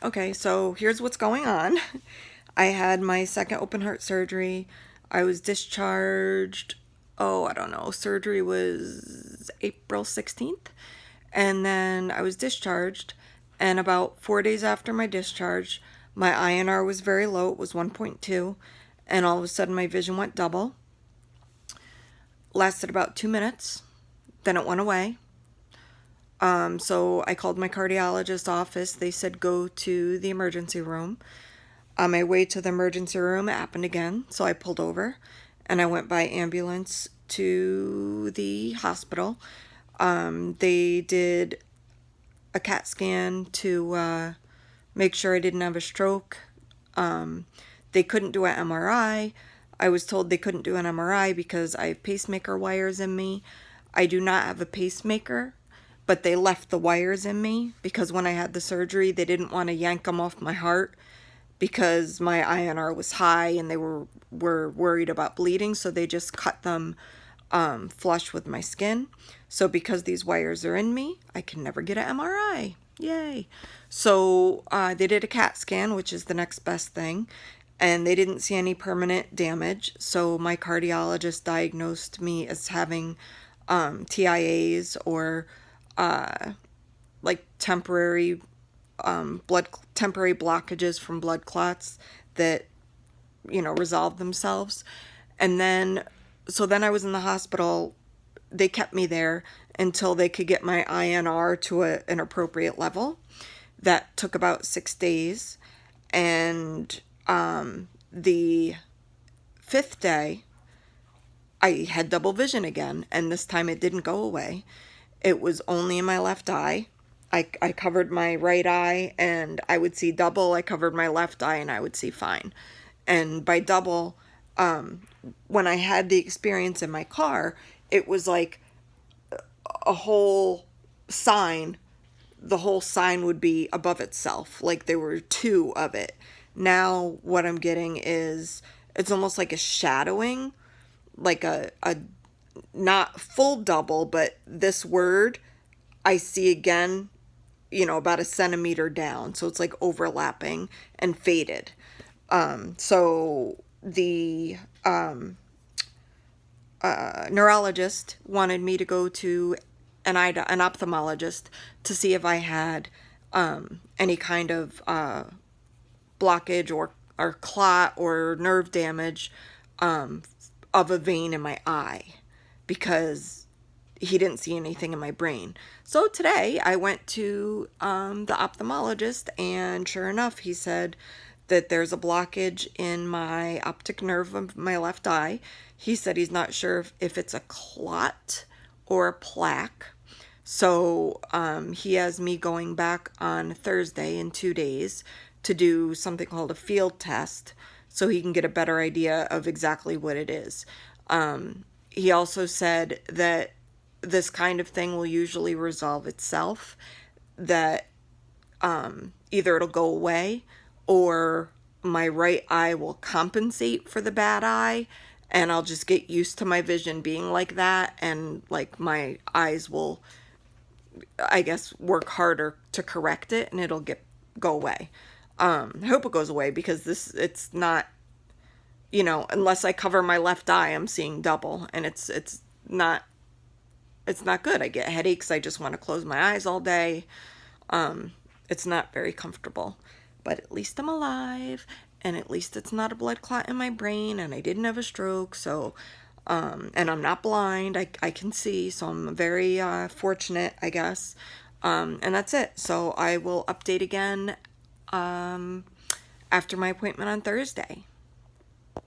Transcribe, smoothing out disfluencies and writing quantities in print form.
Okay, so here's what's going on. I had my second open heart surgery. I was discharged. Oh, I don't know. Surgery was April 16th. And then I was discharged. And about 4 days after my discharge, my INR was very low. It was 1.2. And all of a sudden, my vision went double. Lasted about 2 minutes. Then it went away. So I called my cardiologist office. They said go to the emergency room. On my way to the emergency room, it happened again. So I pulled over and I went by ambulance to the hospital. They did a CAT scan to make sure I didn't have a stroke. They couldn't do an MRI. I was told they couldn't do an MRI because I have pacemaker wires in me. I do not have a pacemaker, but they left the wires in me because when I had the surgery, they didn't want to yank them off my heart because my INR was high and they were worried about bleeding, so they just cut them flush with my skin. So because these wires are in me, I can never get an MRI. Yay. So they did a CAT scan, which is the next best thing, and they didn't see any permanent damage. So my cardiologist diagnosed me as having TIAs, or like temporary temporary blockages from blood clots that resolve themselves. And then I was in the hospital. They kept me there until they could get my INR to an appropriate level. That took about 6 days. And the fifth day, I had double vision again, and this time it didn't go away. It was only in my left eye. I covered my right eye and I would see double. I covered my left eye and I would see fine. And by double, when I had the experience in my car, it was like a whole sign. The whole sign would be above itself, like there were two of it. Now what I'm getting is it's almost like a shadowing, like a not full double, but this word I see again, about a centimeter down. So it's like overlapping and faded. So the neurologist wanted me to go to an ophthalmologist to see if I had any kind of blockage or clot or nerve damage of a vein in my eye, because he didn't see anything in my brain. So today I went to the ophthalmologist, and sure enough, he said that there's a blockage in my optic nerve of my left eye. He said he's not sure if it's a clot or a plaque. So he has me going back on Thursday in 2 days to do something called a field test so he can get a better idea of exactly what it is. He also said that this kind of thing will usually resolve itself, that either it'll go away or my right eye will compensate for the bad eye, and I'll just get used to my vision being like that, and like my eyes will, I guess, work harder to correct it, and it'll go away. I hope it goes away, because it's not, unless I cover my left eye, I'm seeing double, and it's not good. I get headaches. I just want to close my eyes all day. It's not very comfortable, but at least I'm alive, and at least it's not a blood clot in my brain, and I didn't have a stroke. So, and I'm not blind. I can see, so I'm very fortunate, I guess. And that's it. So I will update again after my appointment on Thursday.